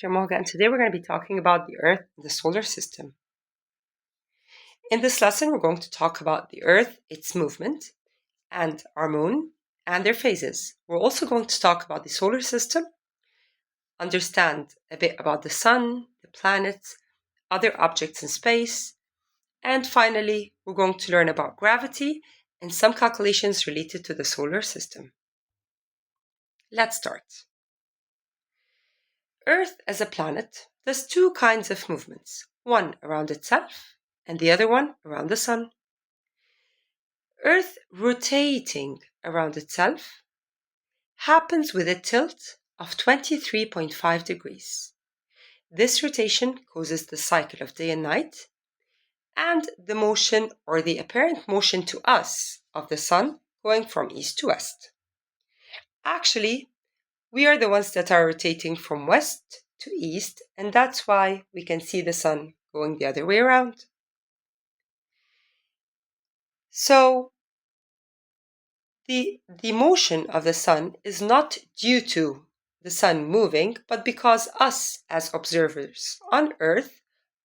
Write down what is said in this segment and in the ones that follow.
Dr. Mohga, and today we're going to be talking about the Earth and the solar system. In this lesson, we're going to talk about the Earth, its movement, and our moon, and their phases. We're also going to talk about the solar system, understand a bit about the sun, the planets, other objects in space, and finally, we're going to learn about gravity and some calculations related to the solar system. Let's start. Earth as a planet does two kinds of movements, one around itself and the other one around the sun. Earth rotating around itself happens with a tilt of 23.5 degrees. This rotation causes the cycle of day and night and the motion or the apparent motion to us of the sun going from east to west. Actually, we are the ones that are rotating from west to east, and that's why we can see the sun going the other way around. So, the motion of the sun is not due to the sun moving, but because us as observers on Earth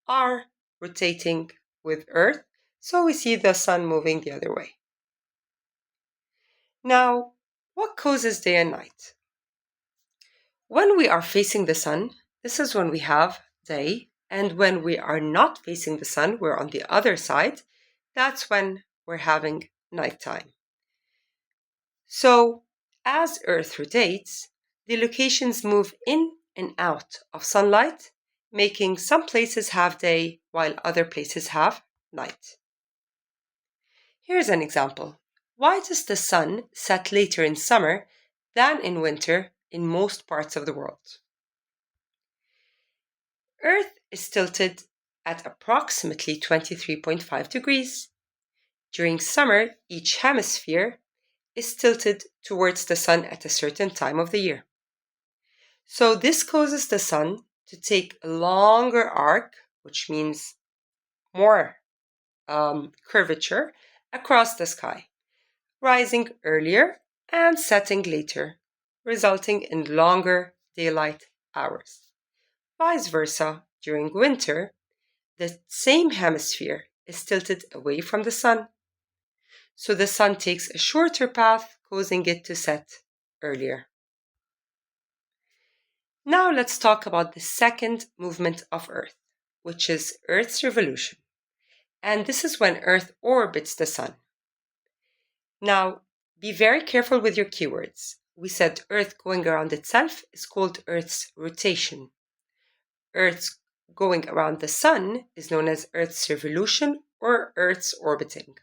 are rotating with Earth, so we see the sun moving the other way. Now, what causes day and night? When we are facing the sun, this is when we have day, and when we are not facing the sun, we're on the other side, that's when we're having nighttime. So, as Earth rotates, the locations move in and out of sunlight, making some places have day while other places have night. Here's an example. Why does the sun set later in summer than in winter in most parts of the world? Earth is tilted at approximately 23.5 degrees. During summer, each hemisphere is tilted towards the sun at a certain time of the year. So this causes the sun to take a longer arc, which means more curvature, across the sky, rising earlier and setting later, resulting in longer daylight hours. Vice versa, during winter, the same hemisphere is tilted away from the sun. So the sun takes a shorter path, causing it to set earlier. Now let's talk about the second movement of Earth, which is Earth's revolution. And this is when Earth orbits the sun. Now, be very careful with your keywords. We said Earth going around itself is called Earth's rotation. Earth's going around the sun is known as Earth's revolution or Earth's orbiting.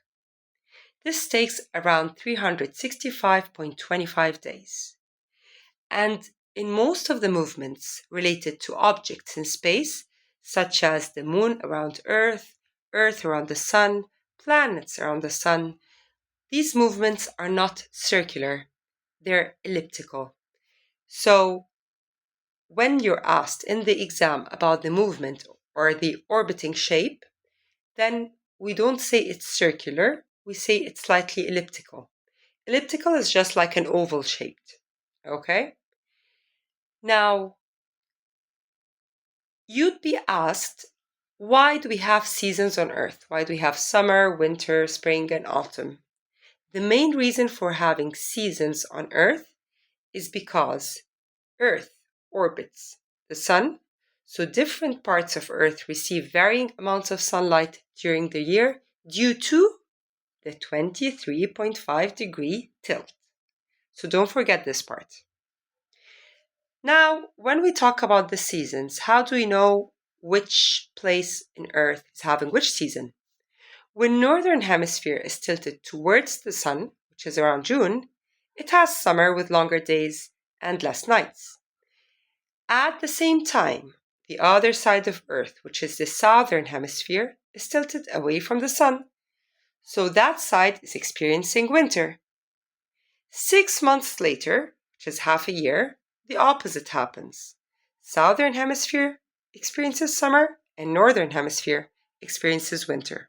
This takes around 365.25 days. And in most of the movements related to objects in space, such as the moon around Earth, Earth around the sun, planets around the sun, these movements are not circular, they're elliptical. So, when you're asked in the exam about the movement or the orbiting shape, then we don't say it's circular, we say it's slightly elliptical. Elliptical is just like an oval shaped, okay? Now, you'd be asked, why do we have seasons on Earth? Why do we have summer, winter, spring, and autumn? The main reason for having seasons on Earth is because Earth orbits the sun, so different parts of Earth receive varying amounts of sunlight during the year due to the 23.5 degree tilt. So don't forget this part. Now, when we talk about the seasons, how do we know which place in Earth is having which season? When Northern Hemisphere is tilted towards the sun, which is around June, it has summer with longer days and less nights. At the same time, the other side of Earth, which is the Southern Hemisphere, is tilted away from the sun. So that side is experiencing winter. 6 months later, which is half a year, the opposite happens. Southern Hemisphere experiences summer and Northern Hemisphere experiences winter.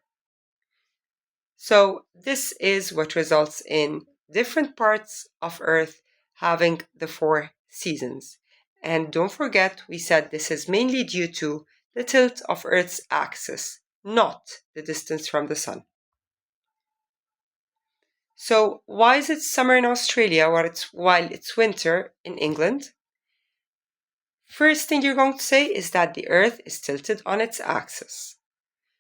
So this is what results in different parts of Earth having the 4 seasons. And don't forget, we said this is mainly due to the tilt of Earth's axis, not the distance from the sun. So, why is it summer in Australia while it's winter in England? First thing you're going to say is that the Earth is tilted on its axis.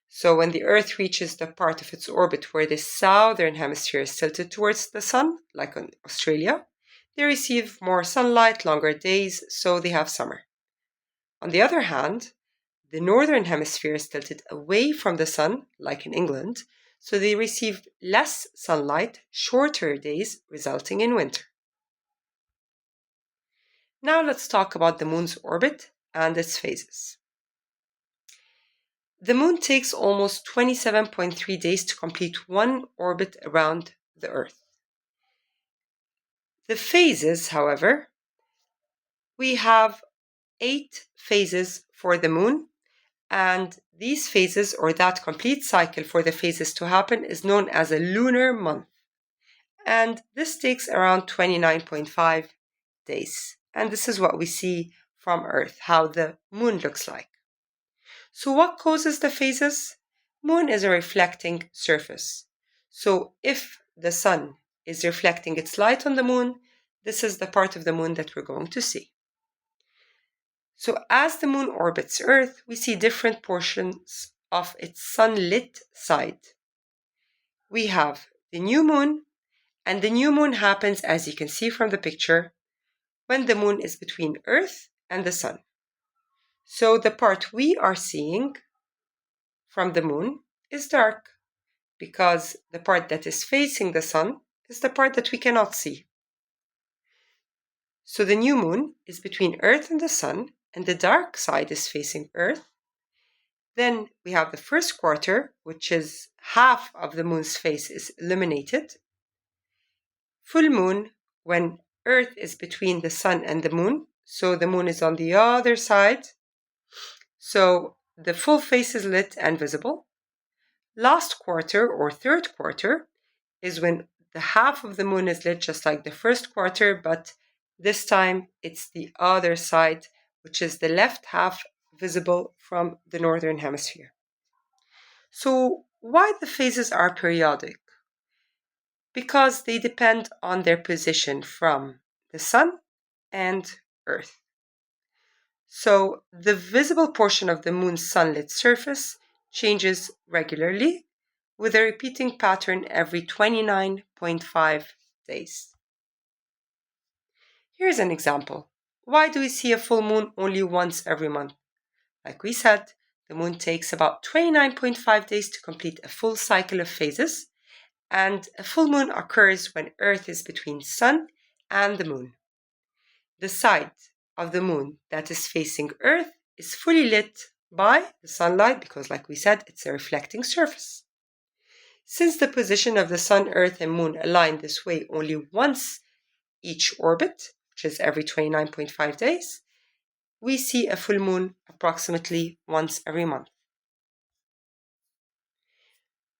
So when the Earth reaches the part of its orbit where the southern hemisphere is tilted towards the sun, like in Australia, they receive more sunlight, longer days, so they have summer. On the other hand, the northern hemisphere is tilted away from the sun, like in England, so they receive less sunlight, shorter days, resulting in winter. Now let's talk about the moon's orbit and its phases. The moon takes almost 27.3 days to complete one orbit around the Earth. The phases, however, we have 8 phases for the moon, and these phases, or that complete cycle for the phases to happen, is known as a lunar month. And this takes around 29.5 days. And this is what we see from Earth, how the moon looks like. So what causes the phases? Moon is a reflecting surface. So if the sun is reflecting its light on the moon, this is the part of the moon that we're going to see. So as the moon orbits Earth, we see different portions of its sunlit side. We have the new moon, and the new moon happens, as you can see from the picture, when the moon is between Earth and the sun. So the part we are seeing from the moon is dark, because the part that is facing the sun is the part that we cannot see. So the new moon is between Earth and the sun, and the dark side is facing Earth. Then we have the first quarter, which is half of the moon's face is illuminated. Full moon, when Earth is between the sun and the moon, so the moon is on the other side, so the full face is lit and visible. Last quarter, or third quarter, is when the half of the moon is lit just like the first quarter, but this time it's the other side, which is the left half visible from the northern hemisphere. So why the phases are periodic? Because they depend on their position from the sun and Earth. So the visible portion of the moon's sunlit surface changes regularly, with a repeating pattern every 29.5 days. Here's an example. Why do we see a full moon only once every month? Like we said, the moon takes about 29.5 days to complete a full cycle of phases, and a full moon occurs when Earth is between sun and the moon. The side of the moon that is facing Earth is fully lit by the sunlight because, like we said, it's a reflecting surface. Since the position of the sun, Earth, and moon align this way only once each orbit, which is every 29.5 days, we see a full moon approximately once every month.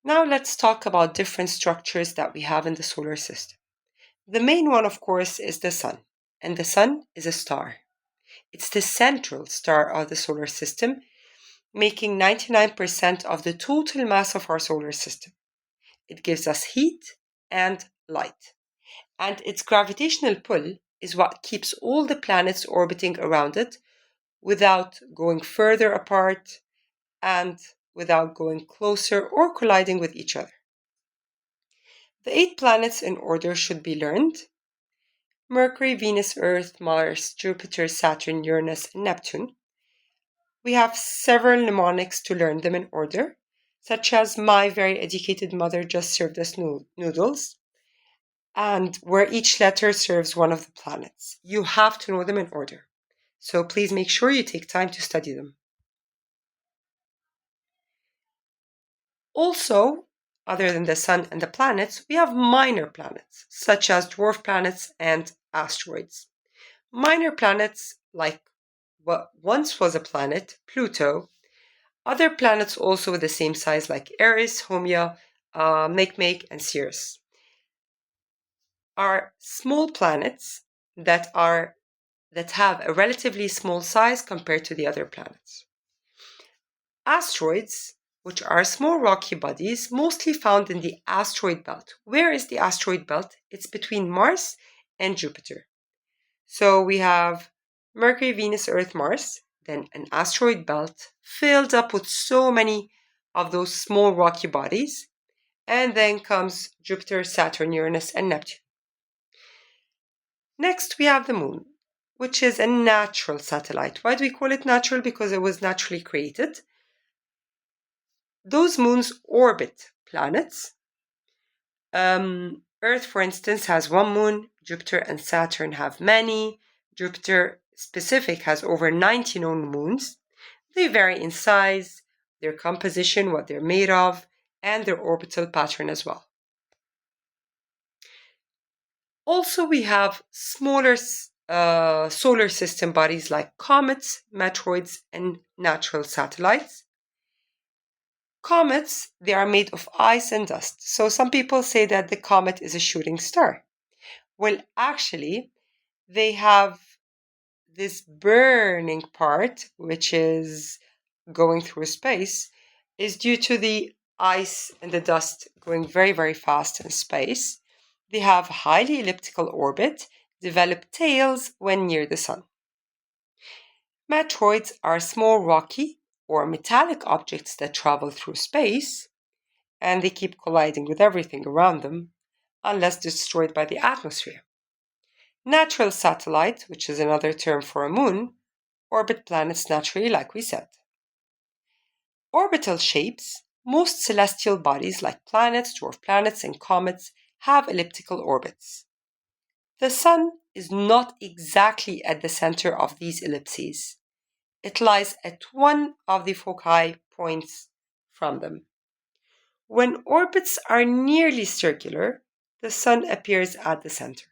Now let's talk about different structures that we have in the solar system. The main one, of course, is the sun, and the sun is a star. It's the central star of the solar system, making 99% of the total mass of our solar system. It gives us heat and light, and its gravitational pull is what keeps all the planets orbiting around it without going further apart and without going closer or colliding with each other. The 8 planets in order should be learned: Mercury, Venus, Earth, Mars, Jupiter, Saturn, Uranus, and Neptune. We have several mnemonics to learn them in order, such as "My very educated mother just served us noodles," and where each letter serves one of the planets. You have to know them in order, so please make sure you take time to study them. Also, other than the sun and the planets, we have minor planets, such as dwarf planets and asteroids. Minor planets, like what once was a planet, Pluto. Other planets also with the same size, like Eris, Haumea, Makemake, and Sirius, are small planets that are that have a relatively small size compared to the other planets. Asteroids, which are small rocky bodies mostly found in the asteroid belt. Where is the asteroid belt? It's between Mars and Jupiter. So we have Mercury, Venus, Earth, Mars, then an asteroid belt filled up with so many of those small rocky bodies, and then comes Jupiter, Saturn, Uranus, and Neptune. Next, we have the Moon, which is a natural satellite. Why do we call it natural? Because it was naturally created. Those moons orbit planets. Earth, for instance, has one moon. Jupiter and Saturn have many. Jupiter specific has over 90 known moons. They vary in size, their composition, what they're made of, and their orbital pattern as well. Also, we have smaller solar system bodies like comets, meteoroids, and natural satellites. Comets, they are made of ice and dust. So some people say that the comet is a shooting star. Well, actually, they have this burning part, which is going through space, is due to the ice and the dust going very, very fast in space. They have highly elliptical orbit, develop tails when near the sun. Meteoroids are small rocky or metallic objects that travel through space, and they keep colliding with everything around them unless destroyed by the atmosphere. Natural satellites, which is another term for a moon, orbit planets naturally, like we said. Orbital shapes, most celestial bodies like planets, dwarf planets, and comets have elliptical orbits. The Sun is not exactly at the center of these ellipses. It lies at one of the foci points from them. When orbits are nearly circular, the Sun appears at the center.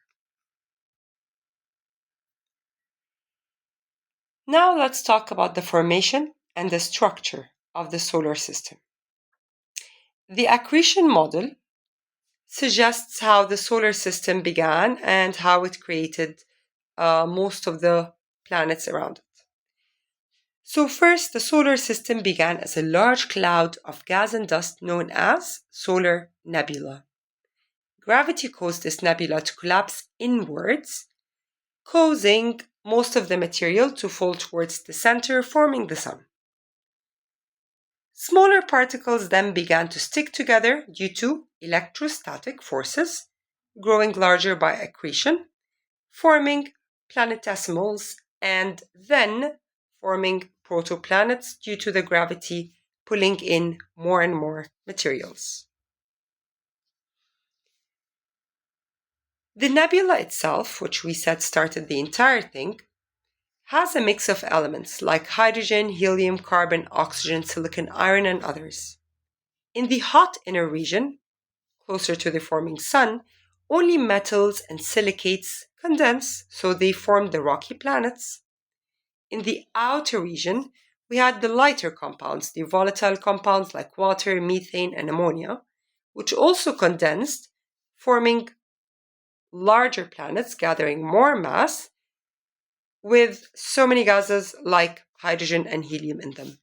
Now let's talk about the formation and the structure of the solar system. The accretion model suggests how the solar system began and how it created most of the planets around it. So first, the solar system began as a large cloud of gas and dust known as solar nebula. Gravity caused this nebula to collapse inwards, causing most of the material to fall towards the center, forming the sun. Smaller particles then began to stick together due to electrostatic forces, growing larger by accretion, forming planetesimals, and then forming protoplanets due to the gravity pulling in more and more materials. The nebula itself, which we said started the entire thing, has a mix of elements like hydrogen, helium, carbon, oxygen, silicon, iron, and others. In the hot inner region, closer to the forming sun, only metals and silicates condense, so they form the rocky planets. In the outer region, we had the lighter compounds, the volatile compounds like water, methane, and ammonia, which also condensed, forming larger planets gathering more mass with so many gases like hydrogen and helium in them.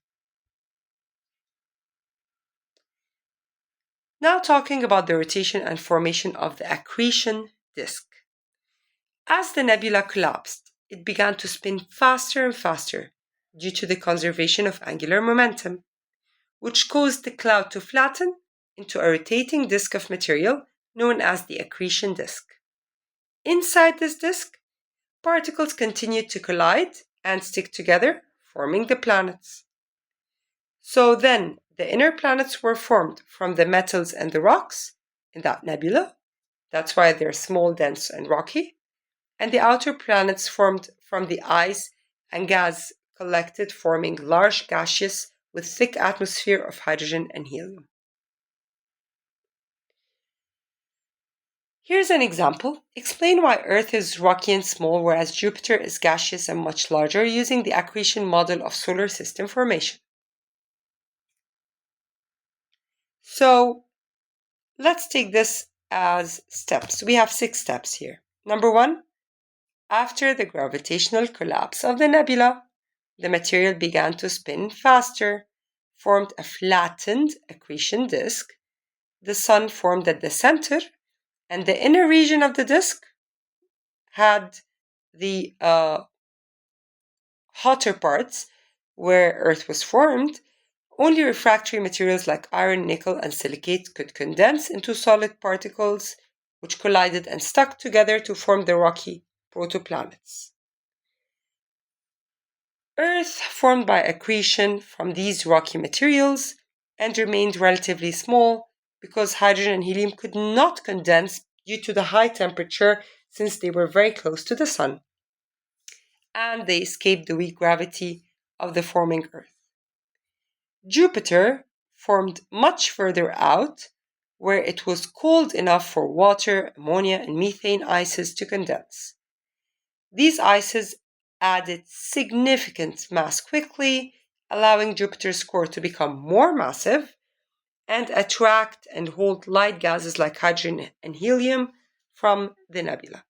Now talking about the rotation and formation of the accretion disk. As the nebula collapsed, it began to spin faster and faster due to the conservation of angular momentum, which caused the cloud to flatten into a rotating disk of material known as the accretion disk. Inside this disk, particles continued to collide and stick together, forming the planets. So then, the inner planets were formed from the metals and the rocks in that nebula. That's why they're small, dense, and rocky. And the outer planets formed from the ice and gas collected, forming large gaseous with thick atmosphere of hydrogen and helium. Here's an example. Explain why Earth is rocky and small, whereas Jupiter is gaseous and much larger, using the accretion model of solar system formation. So let's take this as steps. We have 6 steps here. Number 1, After the gravitational collapse of the nebula, the material began to spin faster, formed a flattened accretion disk. The sun formed at the center, and the inner region of the disk had the hotter parts where Earth was formed. Only refractory materials like iron, nickel, and silicate could condense into solid particles, which collided and stuck together to form the rocky protoplanets. Earth formed by accretion from these rocky materials and remained relatively small because hydrogen and helium could not condense due to the high temperature since they were very close to the sun, and they escaped the weak gravity of the forming Earth. Jupiter formed much further out, where it was cold enough for water, ammonia, and methane ices to condense. These ices added significant mass quickly, allowing Jupiter's core to become more massive and attract and hold light gases like hydrogen and helium from the nebula.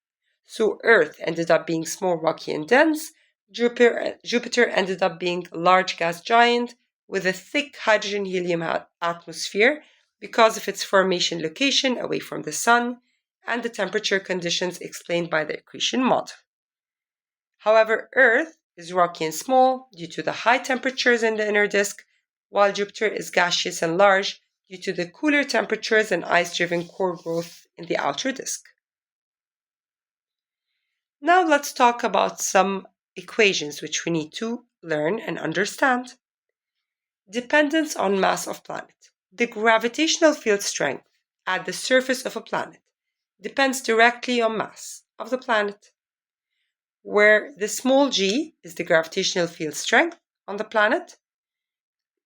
So Earth ended up being small, rocky, and dense. Jupiter ended up being a large gas giant with a thick hydrogen-helium atmosphere because of its formation location away from the sun and the temperature conditions explained by the accretion model. However, Earth is rocky and small due to the high temperatures in the inner disk, while Jupiter is gaseous and large due to the cooler temperatures and ice-driven core growth in the outer disk. Now let's talk about some equations which we need to learn and understand. Dependence on mass of planet. The gravitational field strength at the surface of a planet depends directly on mass of the planet, where the small g is the gravitational field strength on the planet.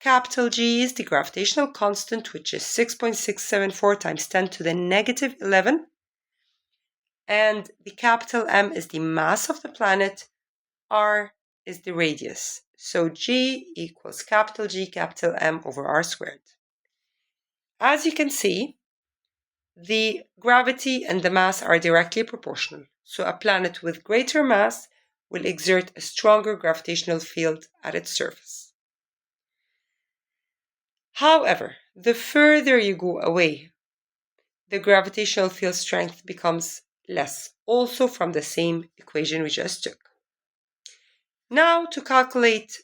Capital G is the gravitational constant, which is 6.674 times 10 to the negative 11. And the capital M is the mass of the planet. R is the radius. So G equals capital G, capital M over R squared. As you can see, the gravity and the mass are directly proportional. So a planet with greater mass will exert a stronger gravitational field at its surface. However, the further you go away, the gravitational field strength becomes less, also from the same equation we just took. Now, to calculate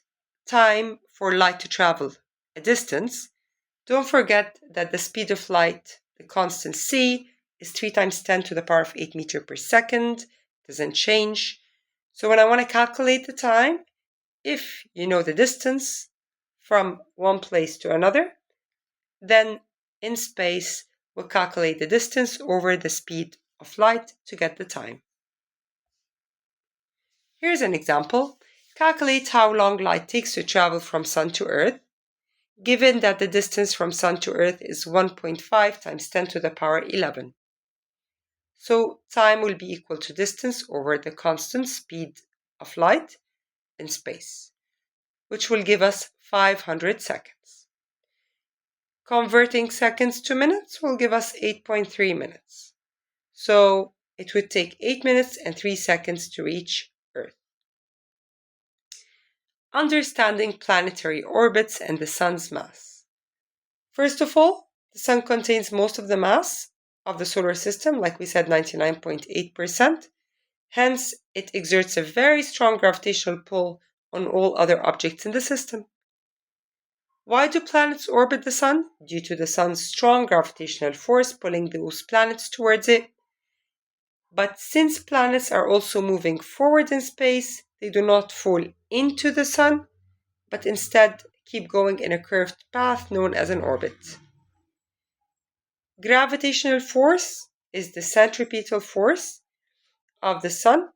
time for light to travel a distance, don't forget that the speed of light, the constant c, is 3 times 10 to the power of 8 meters per second. Doesn't change. So when I want to calculate the time, if you know the distance from one place to another, then in space, we'll calculate the distance over the speed of light to get the time. Here's an example. Calculate how long light takes to travel from Sun to Earth, given that the distance from Sun to Earth is 1.5 times 10 to the power 11. So time will be equal to distance over the constant speed of light in space, which will give us 500 seconds. Converting seconds to minutes will give us 8.3 minutes. So it would take 8 minutes and 3 seconds to reach Earth. Understanding planetary orbits and the Sun's mass. First of all, the Sun contains most of the mass of the solar system, like we said, 99.8%. Hence, it exerts a very strong gravitational pull on all other objects in the system. Why do planets orbit the Sun? Due to the Sun's strong gravitational force pulling those planets towards it. But since planets are also moving forward in space, they do not fall into the Sun, but instead keep going in a curved path known as an orbit. Gravitational force is the centripetal force of the Sun,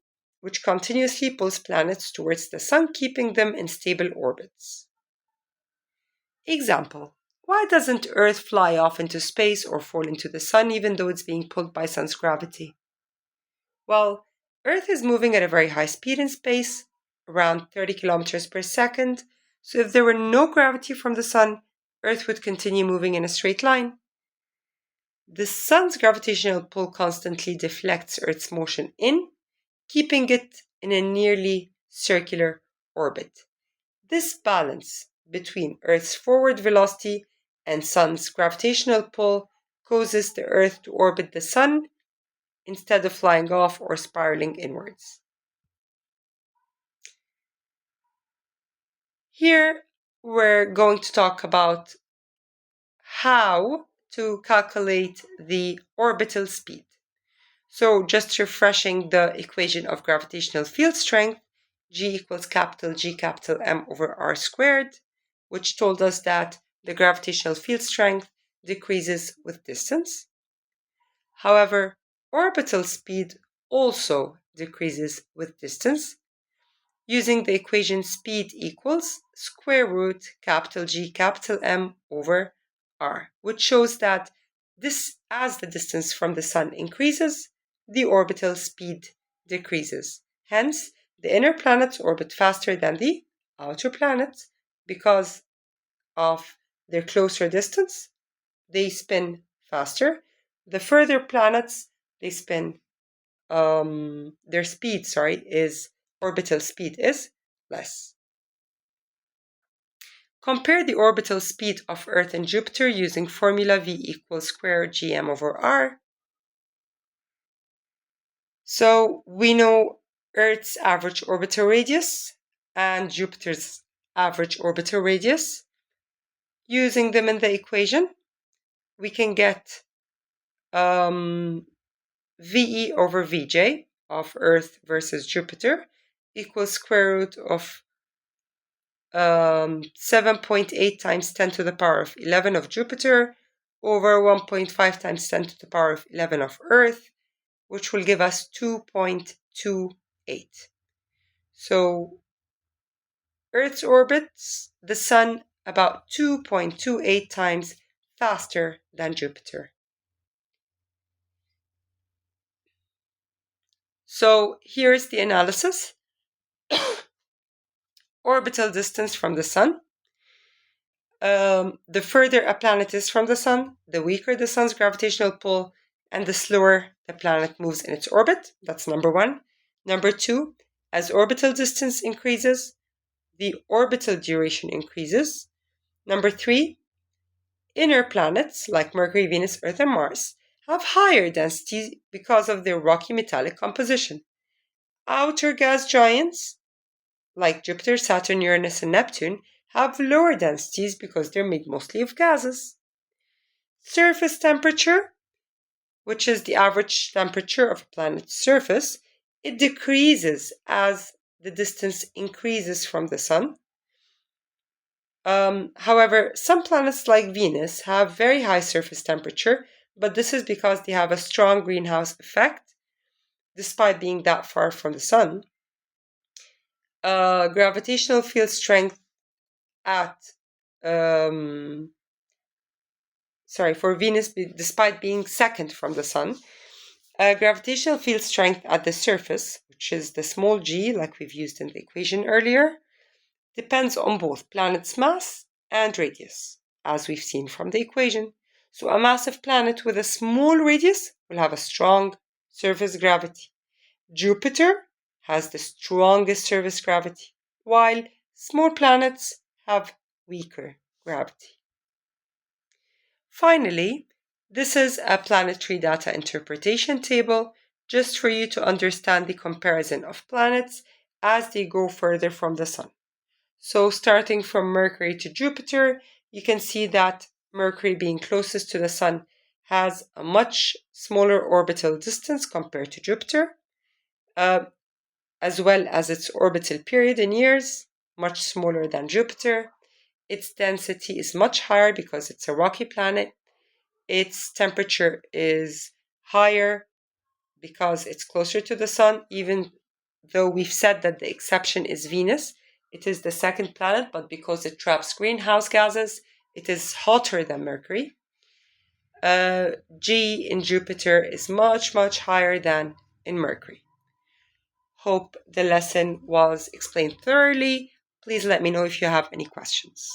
which continuously pulls planets towards the Sun, keeping them in stable orbits. Example: why doesn't Earth fly off into space or fall into the Sun even though it's being pulled by Sun's gravity? Well, Earth is moving at a very high speed in space, around 30 kilometers per second, so if there were no gravity from the Sun, Earth would continue moving in a straight line. The Sun's gravitational pull constantly deflects Earth's motion in, keeping it in a nearly circular orbit. This balance between Earth's forward velocity and Sun's gravitational pull causes the Earth to orbit the Sun instead of flying off or spiraling inwards. Here we're going to talk about how to calculate the orbital speed. So just refreshing the equation of gravitational field strength, G equals capital G capital M over R squared, which told us that the gravitational field strength decreases with distance. However, orbital speed also decreases with distance. Using the equation speed equals square root capital G capital M over R, which shows that as the distance from the Sun increases, the orbital speed decreases. Hence, the inner planets orbit faster than the outer planets because of their closer distance. They spin faster. The further planets, they spin their speed, orbital speed is less. Compare the orbital speed of Earth and Jupiter using formula V equals square gm over r. So we know Earth's average orbital radius and Jupiter's average orbital radius. Using them in the equation, we can get VE over VJ of Earth versus Jupiter equals square root of 7.8 times 10 to the power of 11 of Jupiter over 1.5 times 10 to the power of 11 of Earth, which will give us 2.28. So Earth orbits the Sun about 2.28 times faster than Jupiter. So here's the analysis. Orbital distance from the Sun. The further a planet is from the Sun, the weaker the Sun's gravitational pull and the slower the planet moves in its orbit. That's number one. Number two, as orbital distance increases, the orbital duration increases. Number three, inner planets like Mercury, Venus, Earth, and Mars have higher density because of their rocky metallic composition. Outer gas giants like Jupiter, Saturn, Uranus, and Neptune have lower densities because they're made mostly of gases. Surface temperature, which is the average temperature of a planet's surface, it decreases as the distance increases from the Sun. However, some planets like Venus have very high surface temperature, but this is because they have a strong greenhouse effect, despite being that far from the Sun. Gravitational field strength for Venus, despite being second from the Sun, gravitational field strength at the surface, which is the small g, like we've used in the equation earlier, depends on both planet's mass and radius, as we've seen from the equation. So a massive planet with a small radius will have a strong surface gravity. Jupiter has the strongest surface gravity, while small planets have weaker gravity. Finally, this is a planetary data interpretation table just for you to understand the comparison of planets as they go further from the Sun. So starting from Mercury to Jupiter, you can see that Mercury, being closest to the Sun, has a much smaller orbital distance compared to Jupiter, as well as its orbital period in years, much smaller than Jupiter. Its density is much higher because it's a rocky planet. Its temperature is higher because it's closer to the Sun, even though we've said that the exception is Venus. It is the second planet, but because it traps greenhouse gases, it is hotter than Mercury. G in Jupiter is much, much higher than in Mercury. Hope the lesson was explained thoroughly. Please let me know if you have any questions.